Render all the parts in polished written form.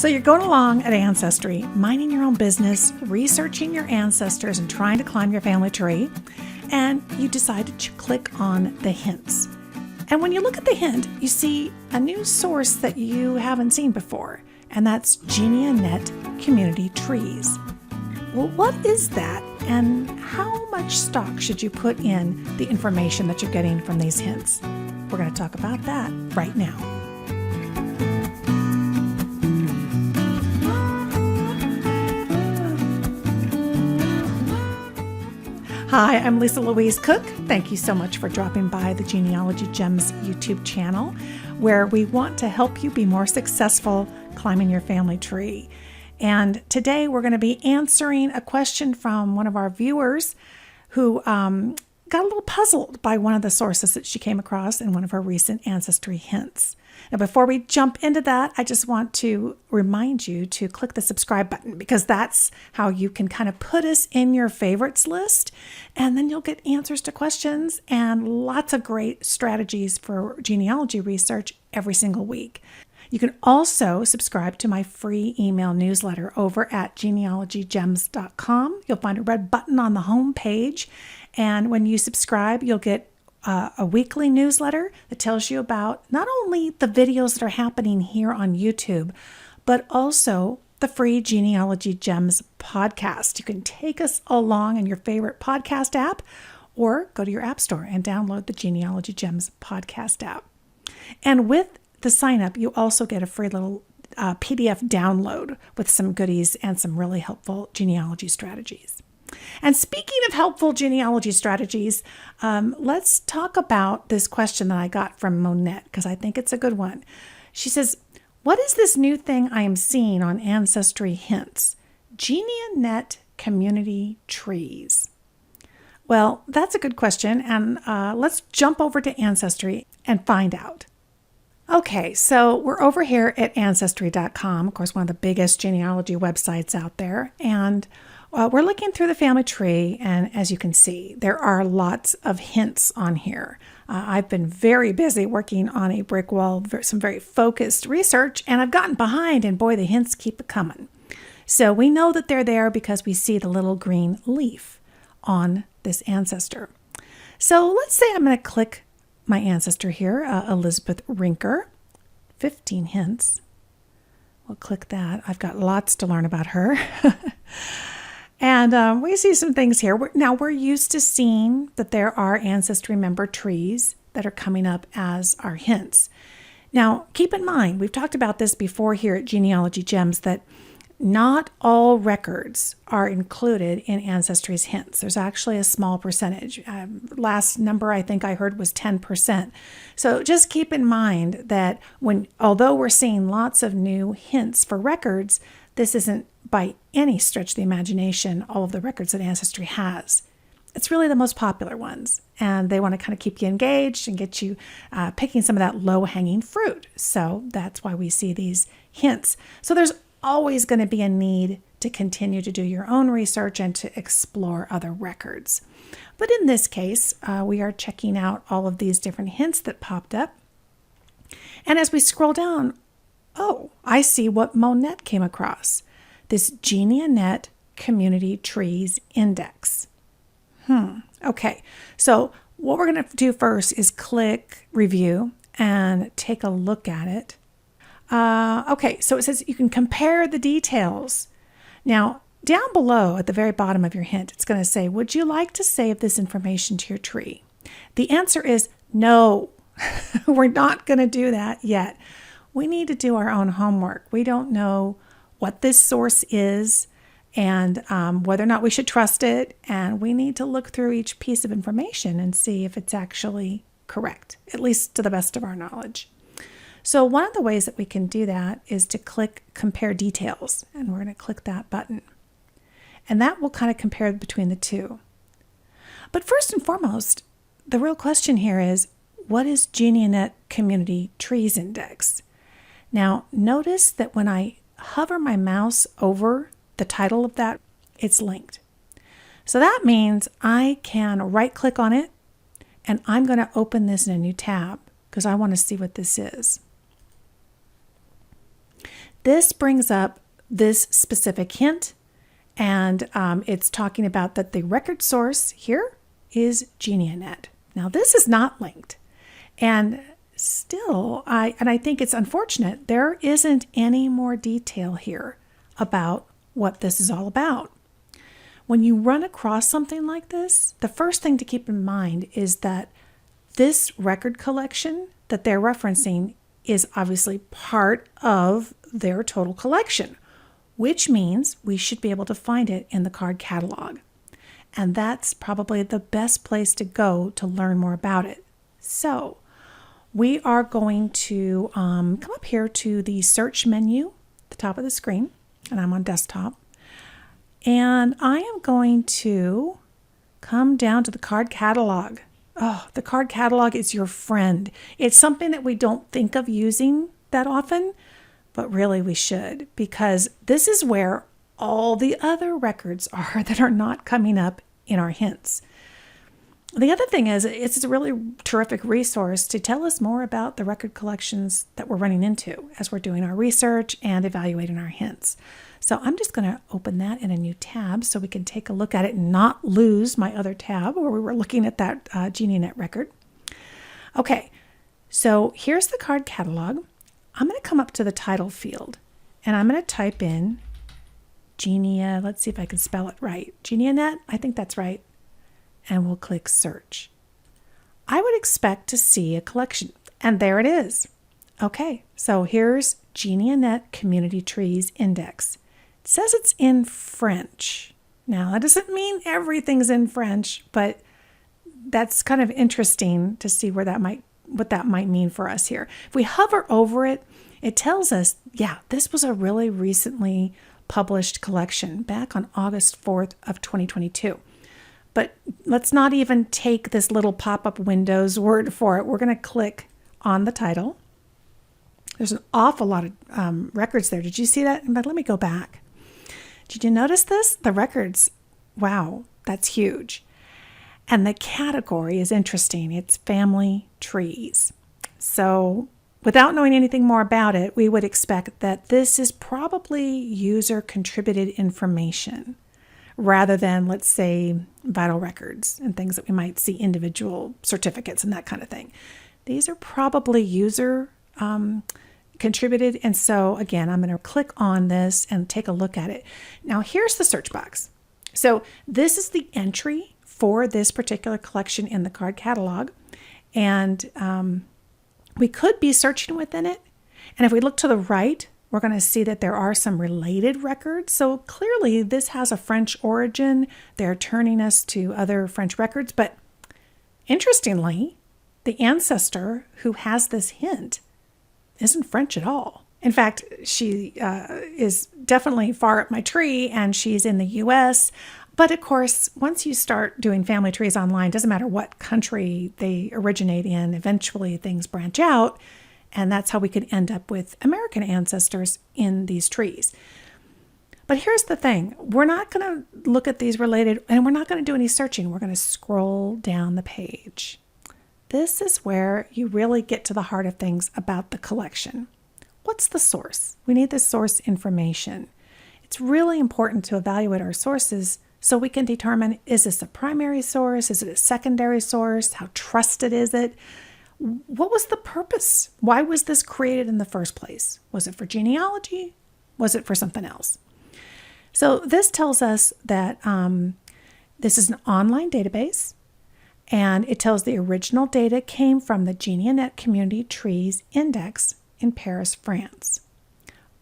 So you're going along at Ancestry, minding your own business, researching your ancestors, and trying to climb your family tree, and you decide to click on the hints. And when you look at the hint, you see a new source that you haven't seen before, and that's Geneanet Community Trees. Well, what is that, and how much stock should you put in the information that you're getting from these hints? We're going to talk about that right now. Hi, I'm Louise Cooke. Thank you so much for dropping by the Genealogy Gems YouTube channel, where we want to help you be more successful climbing your family tree. And today we're going to be answering a question from one of our viewers who got a little puzzled by one of the sources that she came across in one of her recent ancestry hints. Now, before we jump into that, I just want to remind you to click the subscribe button, because that's how you can kind of put us in your favorites list, and then you'll get answers to questions and lots of great strategies for genealogy research every single week. You can also subscribe to my free email newsletter over at genealogygems.com. You'll find a red button on the home page, and when you subscribe, you'll get a weekly newsletter that tells you about not only the videos that are happening here on YouTube, but also the free Genealogy Gems podcast. You can take us along in your favorite podcast app, or go to your app store and download the Genealogy Gems podcast app. And with the sign up, you also get a free little PDF download with some goodies and some really helpful genealogy strategies. And speaking of helpful genealogy strategies, let's talk about this question that I got from Monette, because I think it's a good one. She says, what is this new thing I am seeing on Ancestry hints? Geneanet Community Trees. Well, that's a good question, and let's jump over to Ancestry and find out. Okay, so we're over here at Ancestry.com, of course, one of the biggest genealogy websites out there, and we're looking through the family tree, and as you can see, there are lots of hints on here. I've been very busy working on a brick wall, some very focused research, and I've gotten behind, and boy, the hints keep coming. So we know that they're there because we see the little green leaf on this ancestor. So let's say I'm going to click my ancestor here, Elizabeth Rinker, 15 hints. We'll click that. I've got lots to learn about her. And we see some things here. Now, we're used to seeing that there are ancestry member trees that are coming up as our hints. Now, keep in mind, we've talked about this before here at Genealogy Gems, that not all records are included in Ancestry's hints. There's actually a small percentage. Last number I think I heard was 10%. So just keep in mind that although we're seeing lots of new hints for records, this isn't by any stretch of the imagination all of the records that Ancestry has. It's really the most popular ones, and they want to kind of keep you engaged and get you picking some of that low-hanging fruit. So that's why we see these hints. So there's always going to be a need to continue to do your own research and to explore other records. But in this case, we are checking out all of these different hints that popped up. And as we scroll down, oh, I see what Monette came across. This Geneanet Community Trees Index. Okay, so what we're going to do first is click Review and take a look at it. Okay, so it says you can compare the details. Now, down below at the very bottom of your hint, it's going to say, would you like to save this information to your tree? The answer is no. We're not going to do that yet. We need to do our own homework. We don't know what this source is and whether or not we should trust it. And we need to look through each piece of information and see if it's actually correct, at least to the best of our knowledge. So one of the ways that we can do that is to click Compare Details, and we're going to click that button. And that will kind of compare between the two. But first and foremost, the real question here is, what is Geneanet Community Trees Index? Now, notice that when I hover my mouse over the title of that, it's linked. So that means I can right-click on it, and I'm going to open this in a new tab because I want to see what this is. This brings up this specific hint, and it's talking about that the record source here is Geneanet. Now, this is not linked, and still, I think it's unfortunate there isn't any more detail here about what this is all about. When you run across something like this, the first thing to keep in mind is that this record collection that they're referencing is obviously part of their total collection, which means we should be able to find it in the card catalog. And that's probably the best place to go to learn more about it. So we are going to come up here to the search menu at the top of the screen, and I'm on desktop. And I am going to come down to the card catalog. Oh, the card catalog is your friend. It's something that we don't think of using that often, but really we should, because this is where all the other records are that are not coming up in our hints. The other thing is, it's a really terrific resource to tell us more about the record collections that we're running into as we're doing our research and evaluating our hints. So I'm just going to open that in a new tab so we can take a look at it and not lose my other tab where we were looking at that Geneanet record. Okay, so here's the card catalog. I'm going to come up to the title field, and I'm going to type in let's see if I can spell it right. Geneanet, I think that's right. And we'll click search. I would expect to see a collection, and there it is. Okay, so here's Geneanet Community Trees Index. It says it's in French. Now, that doesn't mean everything's in French, but that's kind of interesting to see what that might mean for us here. If we hover over it, it tells us, yeah, this was a really recently published collection back on August 4th of 2022. But let's not even take this little pop-up window's word for it. We're going to click on the title. There's an awful lot of records there. Did you see that? But let me go back. Did you notice this? The records, wow, that's huge. And the category is interesting. It's family trees. So without knowing anything more about it, we would expect that this is probably user-contributed information rather than, let's say, vital records and things that we might see, individual certificates and that kind of thing. These are probably user contributed. And so again, I'm going to click on this and take a look at it. Now here's the search box. So this is the entry for this particular collection in the card catalog. And we could be searching within it. And if we look to the right, we're going to see that there are some related records. So clearly this has a French origin. They're turning us to other French records. But interestingly, the ancestor who has this hint isn't French at all. In fact, she is definitely far up my tree, and she's in the US. But of course, once you start doing family trees online, doesn't matter what country they originate in, eventually things branch out. And that's how we could end up with American ancestors in these trees. But here's the thing. We're not going to look at these related, and we're not going to do any searching. We're going to scroll down the page. This is where you really get to the heart of things about the collection. What's the source? We need the source information. It's really important to evaluate our sources so we can determine, is this a primary source? Is it a secondary source? How trusted is it? What was the purpose? Why was this created in the first place? Was it for genealogy? Was it for something else? So this tells us that this is an online database, and it tells the original data came from the Geneanet Community Trees Index in Paris, France.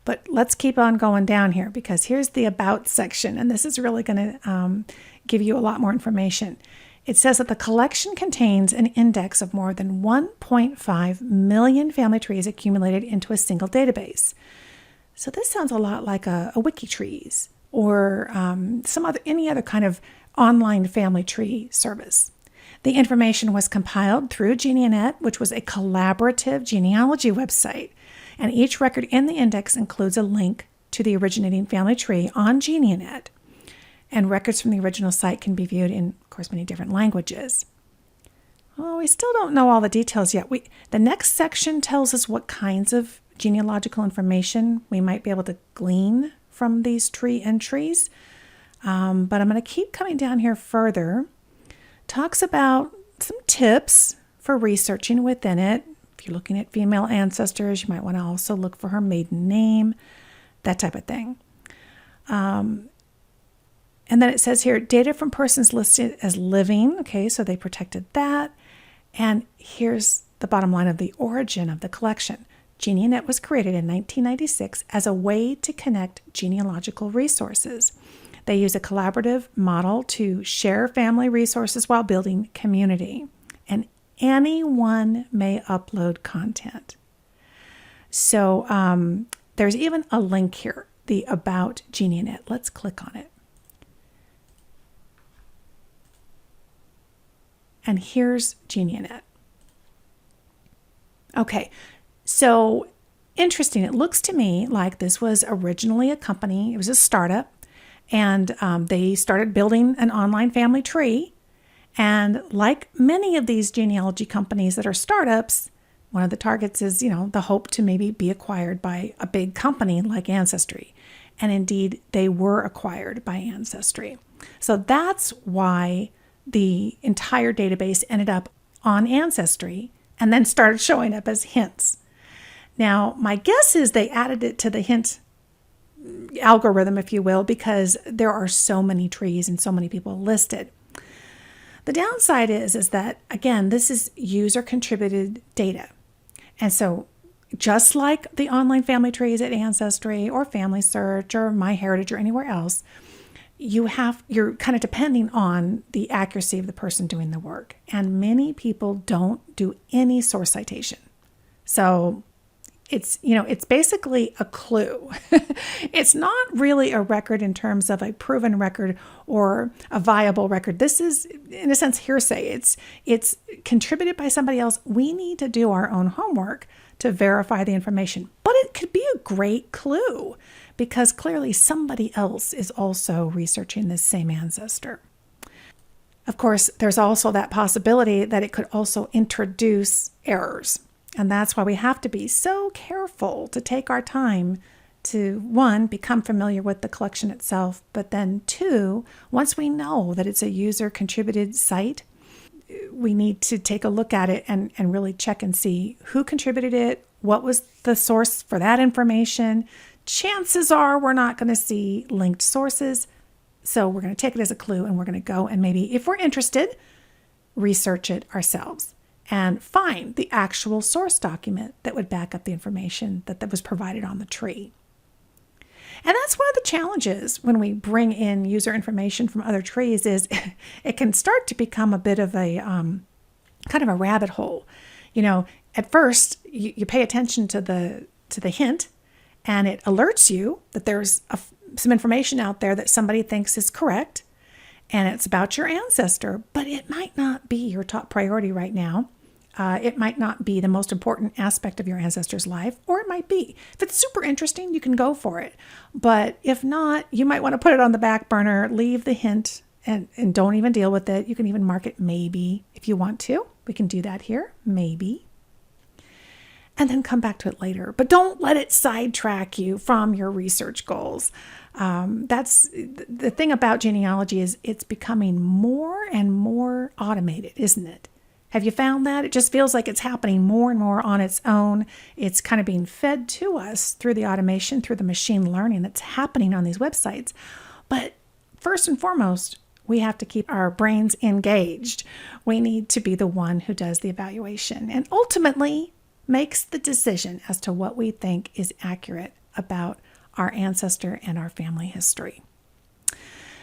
But let's keep on going down here, because here's the About section, and this is really going to give you a lot more information. It says that the collection contains an index of more than 1.5 million family trees accumulated into a single database. So this sounds a lot like a WikiTrees or any other kind of online family tree service. The information was compiled through Geneanet, which was a collaborative genealogy website, and each record in the index includes a link to the originating family tree on Geneanet. And records from the original site can be viewed in, of course, many different languages. Well, we still don't know all the details yet. The next section tells us what kinds of genealogical information we might be able to glean from these tree entries. But I'm going to keep coming down here further. Talks about some tips for researching within it. If you're looking at female ancestors, you might want to also look for her maiden name, that type of thing. And then it says here, data from persons listed as living. Okay, so they protected that. And here's the bottom line of the origin of the collection. Geneanet was created in 1996 as a way to connect genealogical resources. They use a collaborative model to share family resources while building community. And anyone may upload content. So there's even a link here, the About Geneanet. Let's click on it. And here's Geneanet. Okay, so interesting. It looks to me like this was originally a company. It was a startup, and they started building an online family tree. And like many of these genealogy companies that are startups, one of the targets is, the hope to maybe be acquired by a big company like Ancestry. And indeed, they were acquired by Ancestry. So that's why the entire database ended up on Ancestry and then started showing up as hints. Now, my guess is they added it to the hint algorithm, if you will, because there are so many trees and so many people listed. The downside is that, again, this is user-contributed data. And so just like the online family trees at Ancestry or Family Search or MyHeritage or anywhere else, you're kind of depending on the accuracy of the person doing the work. And many people don't do any source citation. So it's basically a clue. It's not really a record in terms of a proven record or a viable record. This is, in a sense, hearsay. It's contributed by somebody else. We need to do our own homework to verify the information. But it could be a great clue because clearly somebody else is also researching this same ancestor. Of course, there's also that possibility that it could also introduce errors. And that's why we have to be so careful to take our time to, one, become familiar with the collection itself, but then two, once we know that it's a user-contributed site, we need to take a look at it and really check and see who contributed it, what was the source for that information. Chances are we're not going to see linked sources, so we're going to take it as a clue and we're going to go and maybe, if we're interested, research it ourselves and find the actual source document that would back up the information that was provided on the tree. And that's one of the challenges when we bring in user information from other trees is it can start to become a bit of a kind of a rabbit hole. At first you pay attention to the hint and it alerts you that there's some information out there that somebody thinks is correct and it's about your ancestor, but it might not be your top priority right now. It might not be the most important aspect of your ancestor's life, or it might be. If it's super interesting, you can go for it. But if not, you might want to put it on the back burner, leave the hint, and don't even deal with it. You can even mark it maybe if you want to. We can do that here, maybe. And then come back to it later. But don't let it sidetrack you from your research goals. That's the thing about genealogy is it's becoming more and more automated, isn't it? Have you found that? It just feels like it's happening more and more on its own. It's kind of being fed to us through the automation, through the machine learning that's happening on these websites. But first and foremost, we have to keep our brains engaged. We need to be the one who does the evaluation and ultimately makes the decision as to what we think is accurate about our ancestor and our family history.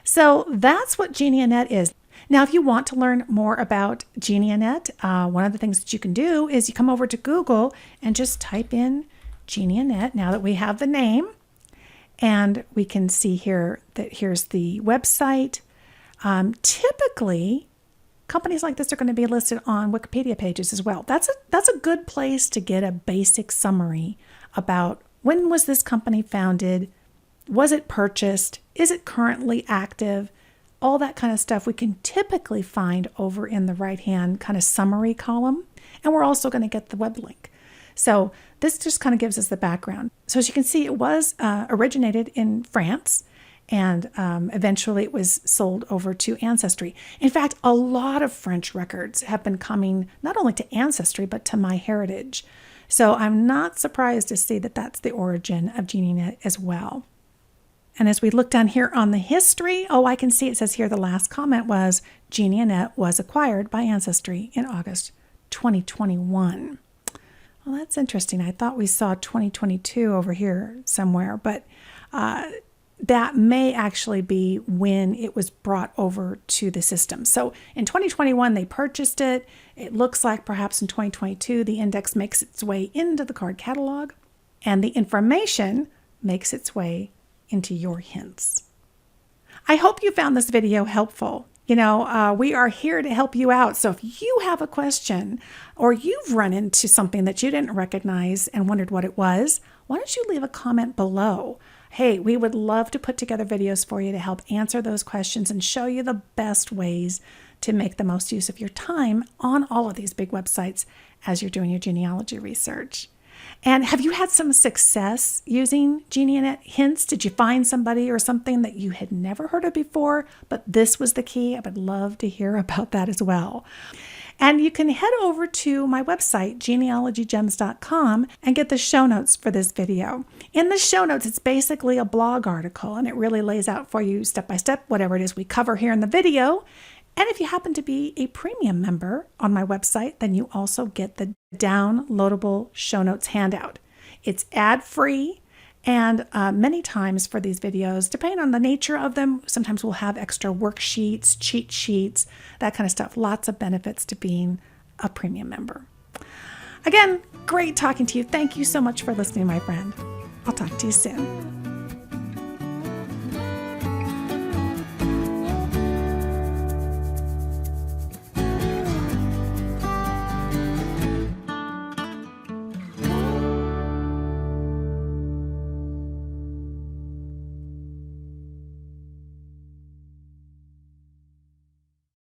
So that's what Geneanet is. Now, if you want to learn more about Geneanet, one of the things that you can do is you come over to Google and just type in Geneanet now that we have the name. And we can see here that here's the website. Typically, companies like this are going to be listed on Wikipedia pages as well. That's a good place to get a basic summary about when was this company founded, was it purchased, is it currently active, all that kind of stuff we can typically find over in the right-hand kind of summary column. And we're also going to get the web link. So this just kind of gives us the background. So as you can see, it was originated in France, and eventually it was sold over to Ancestry. In fact, a lot of French records have been coming not only to Ancestry, but to MyHeritage. So I'm not surprised to see that that's the origin of Geneanet as well. And as we look down here on the history, I can see it says here the last comment was Geneanet was acquired by Ancestry in August 2021. Well, that's interesting. I thought we saw 2022 over here somewhere, but that may actually be when it was brought over to the system. So in 2021, they purchased it. It looks like perhaps in 2022, the index makes its way into the card catalog, and the information makes its way into your hints. I hope you found this video helpful. We are here to help you out. So if you have a question or you've run into something that you didn't recognize and wondered what it was, why don't you leave a comment below? Hey, we would love to put together videos for you to help answer those questions and show you the best ways to make the most use of your time on all of these big websites as you're doing your genealogy research. And have you had some success using Geneanet hints? Did you find somebody or something that you had never heard of before, but this was the key? I would love to hear about that as well. And you can head over to my website, genealogygems.com, and get the show notes for this video. In the show notes, it's basically a blog article, and it really lays out for you step by step whatever it is we cover here in the video. And if you happen to be a premium member on my website, then you also get the downloadable show notes handout. It's ad-free, and many times for these videos, depending on the nature of them, sometimes we'll have extra worksheets, cheat sheets, that kind of stuff. Lots of benefits to being a premium member. Again, great talking to you. Thank you so much for listening, my friend. I'll talk to you soon.